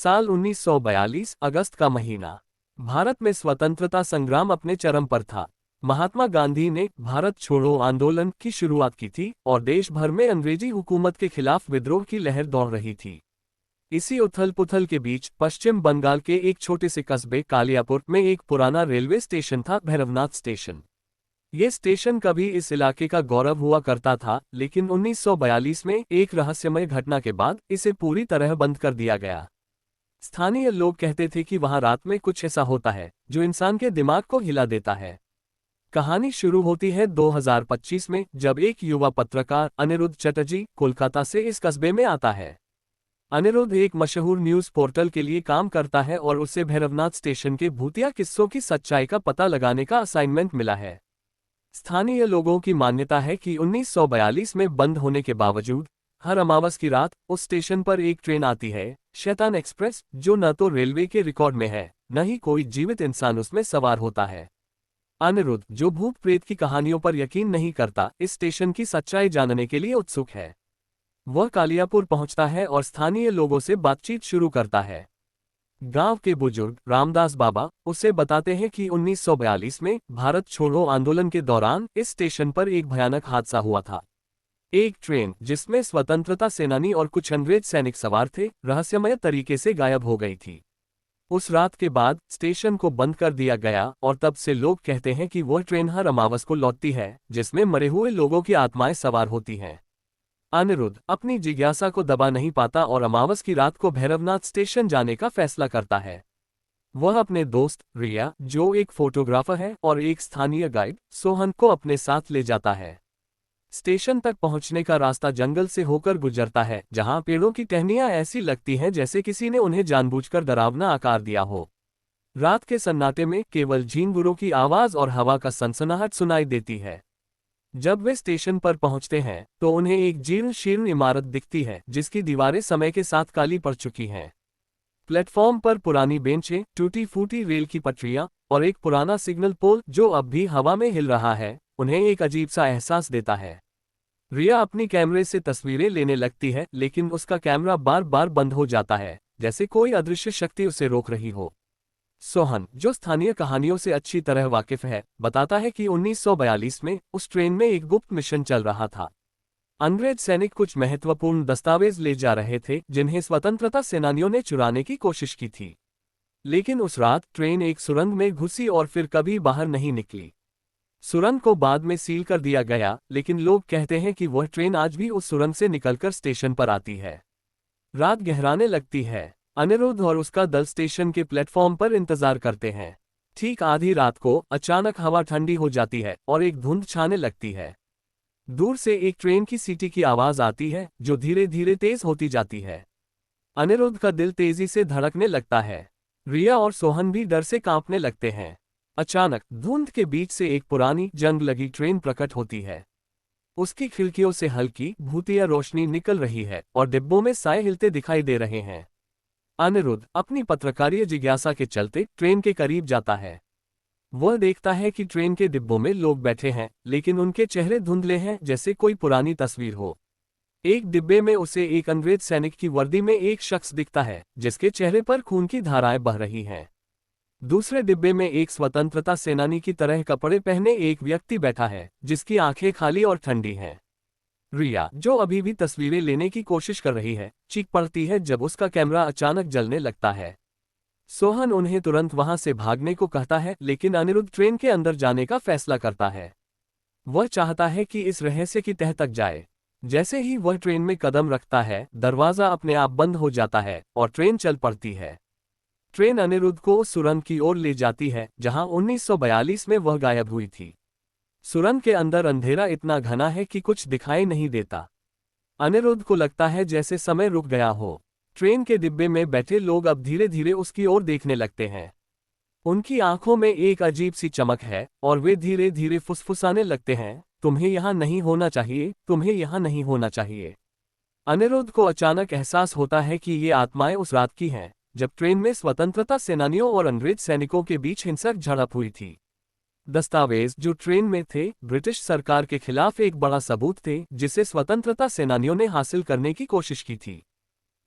साल 1942 अगस्त का महीना। भारत में स्वतंत्रता संग्राम अपने चरम पर था। महात्मा गांधी ने भारत छोड़ो आंदोलन की शुरुआत की थी और देश भर में अंग्रेजी हुकूमत के खिलाफ विद्रोह की लहर दौड़ रही थी। इसी उथल पुथल के बीच पश्चिम बंगाल के एक छोटे से कस्बे कालियापुर में एक पुराना रेलवे स्टेशन था, भैरवनाथ स्टेशन। ये स्टेशन कभी इस इलाके का गौरव हुआ करता था, लेकिन 1942 में एक रहस्यमय घटना के बाद इसे पूरी तरह बंद कर दिया गया। स्थानीय लोग कहते थे कि वहां रात में कुछ ऐसा होता है जो इंसान के दिमाग को हिला देता है। कहानी शुरू होती है 2025 में, जब एक युवा पत्रकार अनिरुद्ध चटर्जी कोलकाता से इस कस्बे में आता है। अनिरुद्ध एक मशहूर न्यूज पोर्टल के लिए काम करता है और उसे भैरवनाथ स्टेशन के भूतिया किस्सों की सच्चाई का पता लगाने का असाइनमेंट मिला है। स्थानीय लोगों की मान्यता है कि 1942 में बंद होने के बावजूद हर अमावस की रात उस स्टेशन पर एक ट्रेन आती है, शैतान एक्सप्रेस, जो न तो रेलवे के रिकॉर्ड में है, न ही कोई जीवित इंसान उसमें सवार होता है। अनिरुद्ध, जो भूत प्रेत की कहानियों पर यकीन नहीं करता, इस स्टेशन की सच्चाई जानने के लिए उत्सुक है। वह कालियापुर पहुंचता है और स्थानीय लोगों से बातचीत शुरू करता है। गांव के बुजुर्ग रामदास बाबा उसे बताते हैं कि 1942 में भारत छोड़ो आंदोलन के दौरान इस स्टेशन पर एक भयानक हादसा हुआ था। एक ट्रेन जिसमें स्वतंत्रता सेनानी और कुछ अंग्रेज सैनिक सवार थे, रहस्यमय तरीके से गायब हो गई थी। उस रात के बाद स्टेशन को बंद कर दिया गया और तब से लोग कहते हैं कि वह ट्रेन हर अमावस को लौटती है, जिसमें मरे हुए लोगों की आत्माएं सवार होती हैं। अनिरुद्ध अपनी जिज्ञासा को दबा नहीं पाता और अमावस की रात को भैरवनाथ स्टेशन जाने का फैसला करता है। वह अपने दोस्त रिया, जो एक फोटोग्राफर है, और एक स्थानीय गाइड सोहन को अपने साथ ले जाता है। स्टेशन तक पहुंचने का रास्ता जंगल से होकर गुजरता है, जहां पेड़ों की टहनियां ऐसी लगती हैं जैसे किसी ने उन्हें जानबूझकर डरावना आकार दिया हो। रात के सन्नाटे में केवल झींगुरों की आवाज और हवा का सनसनाहट सुनाई देती है। जब वे स्टेशन पर पहुंचते हैं तो उन्हें एक जीर्ण शीर्ण इमारत दिखती है, जिसकी दीवारें समय के साथ काली पड़ चुकी हैं। प्लेटफॉर्म पर पुरानी बेंचें, टूटी फूटी रेल की पटरियां और एक पुराना सिग्नल पोल जो अब भी हवा में हिल रहा है, उन्हें एक अजीब सा एहसास देता है। रिया अपनी कैमरे से तस्वीरें लेने लगती है, लेकिन उसका कैमरा बार बार बंद हो जाता है, जैसे कोई अदृश्य शक्ति उसे रोक रही हो। सोहन, जो स्थानीय कहानियों से अच्छी तरह वाकिफ है, बताता है कि 1942 में उस ट्रेन में एक गुप्त मिशन चल रहा था। अंग्रेज सैनिक कुछ महत्वपूर्ण दस्तावेज ले जा रहे थे, जिन्हें स्वतंत्रता सेनानियों ने चुराने की कोशिश की थी। लेकिन उस रात ट्रेन एक सुरंग में घुसी और फिर कभी बाहर नहीं निकली। सुरंग को बाद में सील कर दिया गया, लेकिन लोग कहते हैं कि वह ट्रेन आज भी उस सुरंग से निकलकर स्टेशन पर आती है। रात गहराने लगती है। अनिरुद्ध और उसका दल स्टेशन के प्लेटफॉर्म पर इंतजार करते हैं। ठीक आधी रात को अचानक हवा ठंडी हो जाती है और एक धुंध छाने लगती है। दूर से एक ट्रेन की सीटी की आवाज आती है, जो धीरे धीरे तेज होती जाती है। अनिरुद्ध का दिल तेजी से धड़कने लगता है। रिया और सोहन भी डर से कांपने लगते हैं। अचानक धुंध के बीच से एक पुरानी जंग लगी ट्रेन प्रकट होती है। उसकी खिड़कियों से हल्की भूतिया रोशनी निकल रही है और डिब्बों में साए हिलते दिखाई दे रहे हैं। अनिरुद्ध अपनी पत्रकारीय जिज्ञासा के चलते ट्रेन के करीब जाता है। वह देखता है कि ट्रेन के डिब्बों में लोग बैठे हैं, लेकिन उनके चेहरे धुंधले हैं, जैसे कोई पुरानी तस्वीर हो। एक डिब्बे में उसे एक अंग्रेज सैनिक की वर्दी में एक शख्स दिखता है, जिसके चेहरे पर खून की धाराएं बह रही हैं। दूसरे डिब्बे में एक स्वतंत्रता सेनानी की तरह कपड़े पहने एक व्यक्ति बैठा है, जिसकी आंखें खाली और ठंडी हैं। रिया, जो अभी भी तस्वीरें लेने की कोशिश कर रही है, चीख पड़ती है जब उसका कैमरा अचानक जलने लगता है। सोहन उन्हें तुरंत वहां से भागने को कहता है, लेकिन अनिरुद्ध ट्रेन के अंदर जाने का फैसला करता है। वह चाहता है कि इस रहस्य की तह तक जाए। जैसे ही वह ट्रेन में कदम रखता है, दरवाजा अपने आप बंद हो जाता है और ट्रेन चल पड़ती है। ट्रेन अनिरुद्ध को उस सुरंग की ओर ले जाती है जहां 1942 में वह गायब हुई थी। सुरंग के अंदर अंधेरा इतना घना है कि कुछ दिखाई नहीं देता। अनिरुद्ध को लगता है जैसे समय रुक गया हो। ट्रेन के डिब्बे में बैठे लोग अब धीरे धीरे उसकी ओर देखने लगते हैं। उनकी आंखों में एक अजीब सी चमक है और वे धीरे धीरे फुसफुसाने लगते हैं, तुम्हें यहां नहीं होना चाहिए, तुम्हें यहां नहीं होना चाहिए। अनिरुद्ध को अचानक एहसास होता है कि ये आत्माएं उस रात की हैं, जब ट्रेन में स्वतंत्रता सेनानियों और अंग्रेज सैनिकों के बीच हिंसक झड़प हुई थी। दस्तावेज जो ट्रेन में थे, ब्रिटिश सरकार के खिलाफ एक बड़ा सबूत थे, जिसे स्वतंत्रता सेनानियों ने हासिल करने की कोशिश की थी।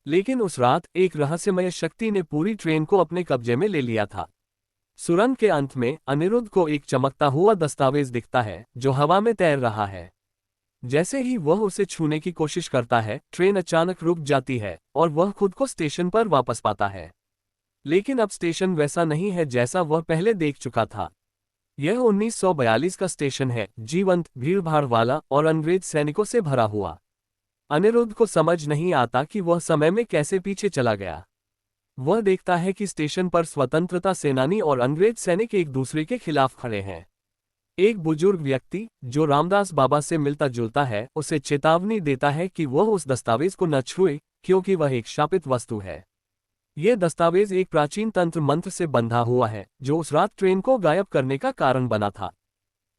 लेकिन उस रात एक रहस्यमय शक्ति ने पूरी ट्रेन को अपने कब्जे में ले लिया था। सुरंग के अंत में अनिरुद्ध को एक चमकता हुआ दस्तावेज दिखता है जो हवा में तैर रहा है। जैसे ही वह उसे छूने की कोशिश करता है, ट्रेन अचानक रुक जाती है और वह खुद को स्टेशन पर वापस पाता है। लेकिन अब स्टेशन वैसा नहीं है जैसा वह पहले देख चुका था। यह 1942 का स्टेशन है, जीवंत, भीड़भाड़ वाला और अंग्रेज सैनिकों से भरा हुआ। अनिरुद्ध को समझ नहीं आता कि वह समय में कैसे पीछे चला गया। वह देखता है कि स्टेशन पर स्वतंत्रता सेनानी और अंग्रेज सैनिक एक दूसरे के खिलाफ खड़े हैं। एक बुजुर्ग व्यक्ति, जो रामदास बाबा से मिलता जुलता है, उसे चेतावनी देता है कि वह उस दस्तावेज को न छुए, क्योंकि वह एक शापित वस्तु है। यह दस्तावेज एक प्राचीन तंत्र मंत्र से बंधा हुआ है, जो उस रात ट्रेन को गायब करने का कारण बना था।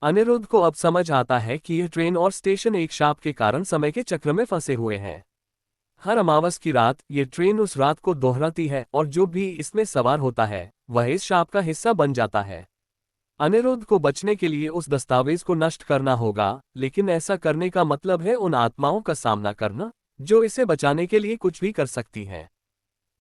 अनिरुद्ध को अब समझ आता है कि यह ट्रेन और स्टेशन एक शाप के कारण समय के चक्र में फंसे हुए हैं। हर अमावस की रात ये ट्रेन उस रात को दोहराती है और जो भी इसमें सवार होता है वह इस शाप का हिस्सा बन जाता है। अनिरुद्ध को बचने के लिए उस दस्तावेज को नष्ट करना होगा, लेकिन ऐसा करने का मतलब है उन आत्माओं का सामना करना जो इसे बचाने के लिए कुछ भी कर सकती हैं।